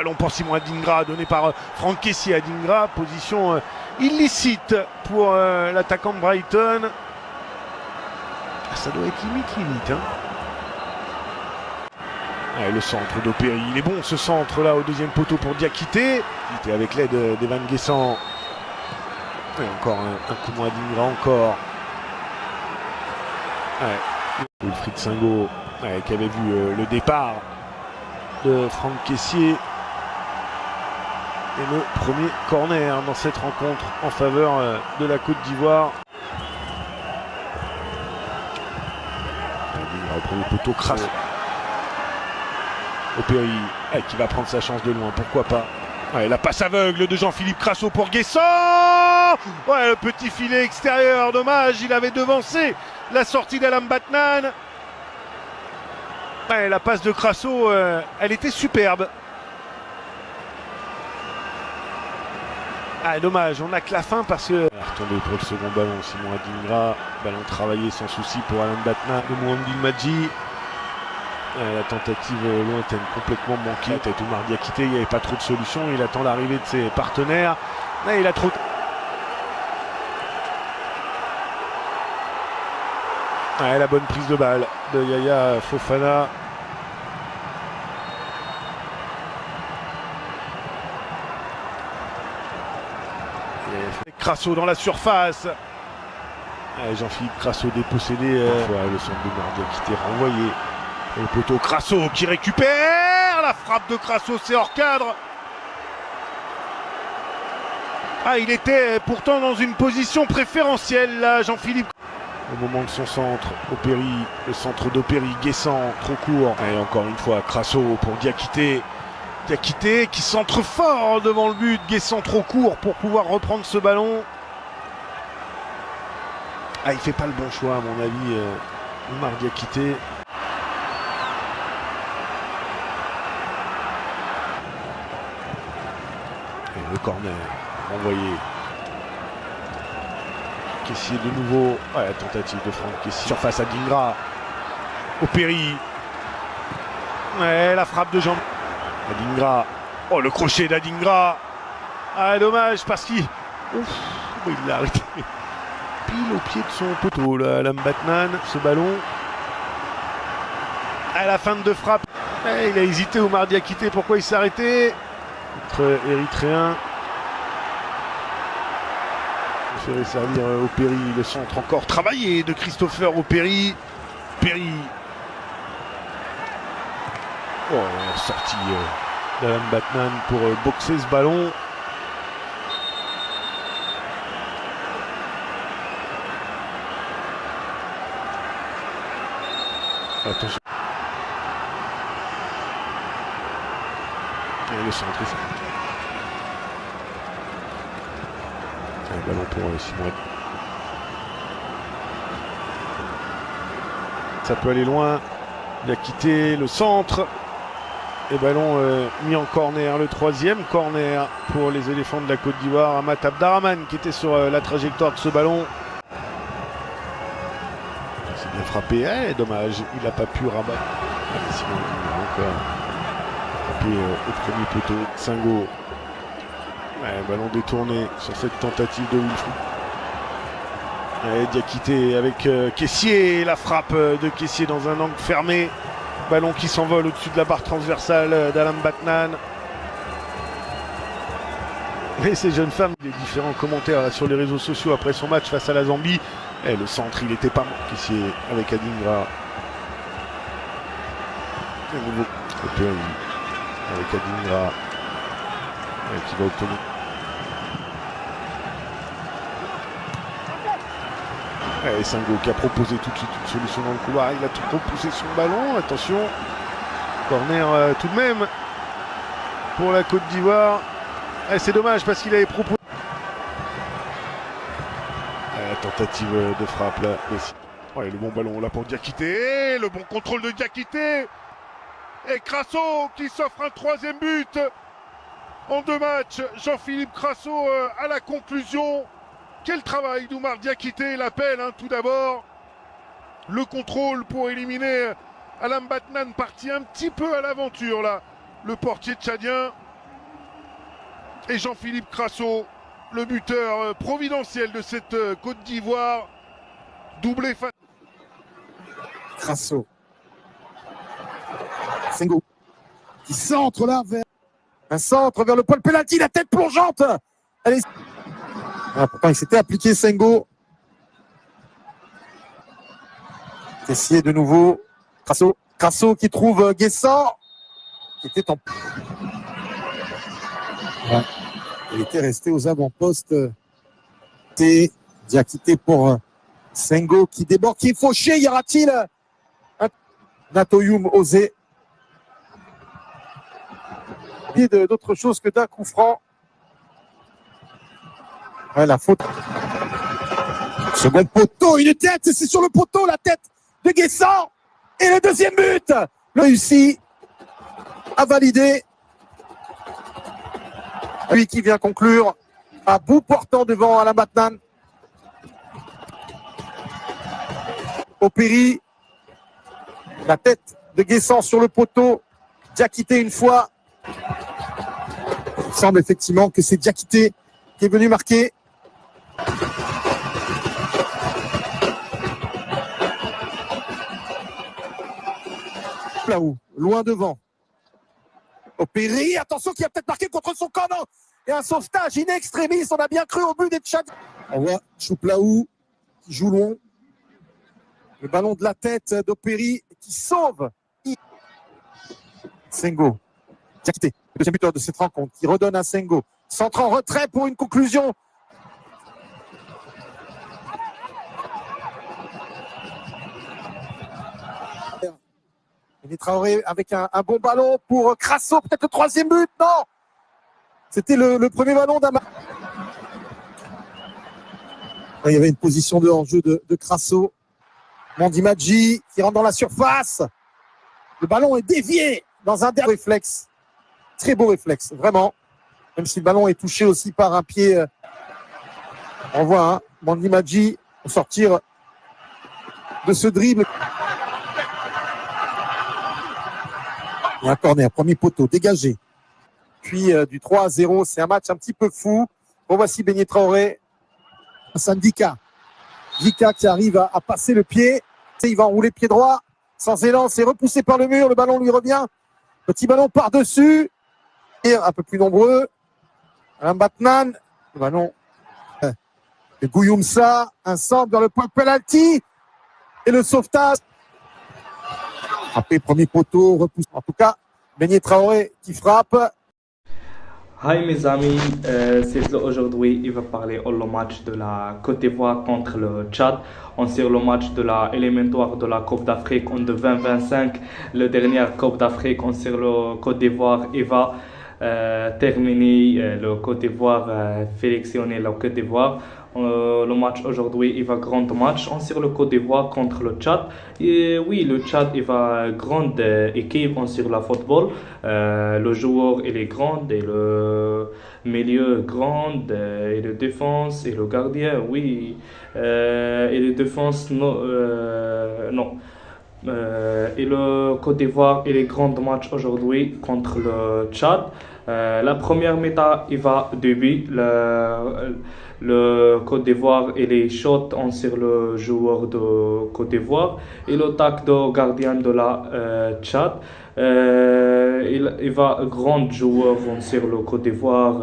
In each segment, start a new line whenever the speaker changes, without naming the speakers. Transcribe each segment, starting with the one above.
ballon pour Simon Adingra, donné par Franck Kessié. Adingra, position illicite pour l'attaquant de Brighton. Ça doit être limite. Ouais, le centre d'Opéry, il est bon ce centre là au deuxième poteau pour Diakité. Il était avec l'aide d'Evan Guessant. Et encore un coup moins Adingra encore. Ouais. Wilfried Singo qui avait vu le départ de Franck Kessié. Et le premier corner dans cette rencontre en faveur de la Côte d'Ivoire. Adingra au premier poteau, crasse. Opéry qui va prendre sa chance de loin, pourquoi pas. Ouais, la passe aveugle de Jean-Philippe Crasso pour Guessant. Ouais, le petit filet extérieur, dommage, il avait devancé la sortie d'Alam Batnan. Ouais, la passe de Crasso, elle était superbe. Ah, dommage, on n'a que la fin parce que... Retombé pour le second ballon, Simon Adingra. Ballon travaillé sans souci pour Alam Batnan. Le Mouhandi Madji. La tentative lointaine complètement manquée. Peut-être Oumar Diakité, il n'y avait pas trop de solutions. Il attend l'arrivée de ses partenaires. Là, il a trop... Ouais, la bonne prise de balle de Yaya Fofana. Crasso dans la surface. Jean-Philippe Crasso dépossédé. Le centre de Oumar Diakité renvoyé. Et le poteau Crasso qui récupère. La frappe de Crasso, c'est hors cadre. Ah, il était pourtant dans une position préférentielle là, Jean-Philippe. Au moment de son centre, Opéry, le centre d'Opéry, Guessant, trop court. Et encore une fois, Crasso pour Diakité. Diakité qui centre fort devant le but. Guessant trop court pour pouvoir reprendre ce ballon. Ah, il fait pas le bon choix à mon avis, Oumar Diakité. Et le corner renvoyé. Kessié de nouveau. Ouais, la tentative de Franck Kessié. Surface à Adingra. Opéry. Ouais, la frappe de Jean. Adingra. Oh, le crochet d'Adingra. Ah, dommage parce qu'il... il l'a arrêté. Pile au pied de son poteau, là, Alam Batnan, ce ballon. À la fin de frappe. Ouais, il a hésité, Oumar Diakité. Pourquoi il s'est arrêté? Entre Érythréen. Il ferait servir Opéry, le centre encore travaillé de Christopher Opéry. Opéry. Oh, sortie d'Alam Batnan pour boxer ce ballon. Attention. Et le centre ici. Un ballon pour Simon. Ça peut aller loin. Il a quitté le centre. Et ballon mis en corner. Le troisième corner pour les éléphants de la Côte d'Ivoire. Amat Abdarrahmane qui était sur la trajectoire de ce ballon. C'est bien frappé. Dommage, il n'a pas pu rabattre. Simon encore frappé au premier poteau. Singo. Ballon détourné sur cette tentative de Wilfried. Diakité avec Kessié. La frappe de Kessié dans un angle fermé. Ballon qui s'envole au-dessus de la barre transversale d'Alam Batnan. Et ces jeunes femmes, les différents commentaires là, sur les réseaux sociaux après son match face à la Zambie. Le centre, il n'était pas mort. Kessié avec Adingra. Avec Adingra. Qui va obtenir. Et Singo qui a proposé tout de suite une solution dans le couloir. Il a tout proposé son ballon. Attention. Corner tout de même pour la Côte d'Ivoire. C'est dommage parce qu'il avait proposé. La tentative de frappe là aussi. Le bon ballon là pour Diakité. Le bon contrôle de Diakité. Et Crasso qui s'offre un troisième but en 2 matchs. Jean-Philippe Crasso à la conclusion. Quel travail d'Oumar Diakité, l'appel tout d'abord. Le contrôle pour éliminer Alam Batnan, parti un petit peu à l'aventure là. Le portier tchadien Et Jean-Philippe Crasso, le buteur providentiel de cette Côte d'Ivoire, doublé face.
Crasso. Sengo. Qui centre là vers. Un centre vers le point de pénalty, la tête plongeante. Allez. Ah, pourtant, il s'était appliqué Sengo. Essayé de nouveau. Crasso. Crasso qui trouve Guessant. Qui était en. Ouais. Il était resté aux avant-postes. Diakité pour Sengo qui déborde, qui est fauché. Y aura-t-il un Natoyoum osé d'autre chose que d'un coup franc? Ouais, la faute. Second poteau, une tête, c'est sur le poteau, la tête de Guessant. Et le deuxième but, réussi à valider. Lui qui vient conclure à bout portant devant Alain Batnan. Opéry, la tête de Guessant sur le poteau. Diakité une fois. Il semble effectivement que c'est Diakité qui est venu marquer. Là-haut, loin devant. Opéry, attention qui a peut-être marqué contre son camp, non. Et un sauvetage in extremis, on a bien cru au but des Tchad. On voit Chouplaou qui joue long. Le ballon de la tête d'Opéry qui sauve. Sengo. Diakité, le deuxième buteur de cette rencontre, qui redonne à Sengo. Centre en retrait pour une conclusion. Traoré avec un bon ballon pour Crasso, peut-être le troisième but, non. C'était le premier ballon d'Ama. Il y avait une position de hors-jeu de Crasso. Mandi Madji qui rentre dans la surface. Le ballon est dévié dans un dernier réflexe. Très beau réflexe, vraiment. Même si le ballon est touché aussi par un pied. On voit Mandi Madji sortir de ce dribble. Et un corner, premier poteau, dégagé. Puis du 3-0, c'est un match un petit peu fou. Bon, voici Beignet Traoré. Dika. Dika qui arrive à passer le pied. Il va enrouler pied droit, sans élan, c'est repoussé par le mur, le ballon lui revient. Petit ballon par-dessus. Et un peu plus nombreux. Un Batman. Le ballon de Gouyoumsa. Un centre vers le point de penalty. Et le sauvetage. Frappé, premier poteau, repousse. En tout cas, Beignet Traoré qui frappe.
Hi mes amis, c'est Flo aujourd'hui. Il va parler au match de la Côte d'Ivoire contre le Tchad. On sait le match de la éliminatoire de la Coupe d'Afrique en 2025. Le dernier Coupe d'Afrique, on sait le Côte d'Ivoire. Il va terminer le Côte d'Ivoire, sélectionner la Côte d'Ivoire. Le match aujourd'hui, il va grand match. On sait le Côte d'Ivoire contre le Tchad. Et oui, le Tchad, il va grande équipe on sait la football. Le joueur, il est grand et le milieu grand et le défense et le gardien, oui. Et le défense, non. Non. Et le Côte d'Ivoire, il est grand match aujourd'hui contre le Tchad. La première mi-temps, il va début. Le Côte d'Ivoire et les shots sur le joueur de Côte d'Ivoire et l'attaque de gardien de la Tchad. Il va grand joueur sur le Côte d'Ivoire.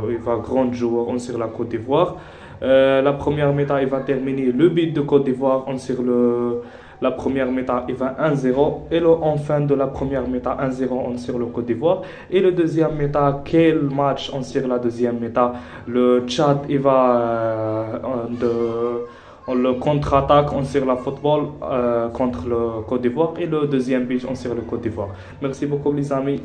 Il va grand joueur sur la Côte d'Ivoire. La première mi-temps, il va terminer le but de Côte d'Ivoire sur la première mi-temps, il va 1-0. Et en fin de la première mi-temps, 1-0 sur le Côte d'Ivoire. Et le deuxième mi-temps, quel match sur la deuxième mi-temps? Le Tchad, il va le contre-attaque sur la football contre le Côte d'Ivoire. Et le deuxième but sur le Côte d'Ivoire. Merci beaucoup les amis.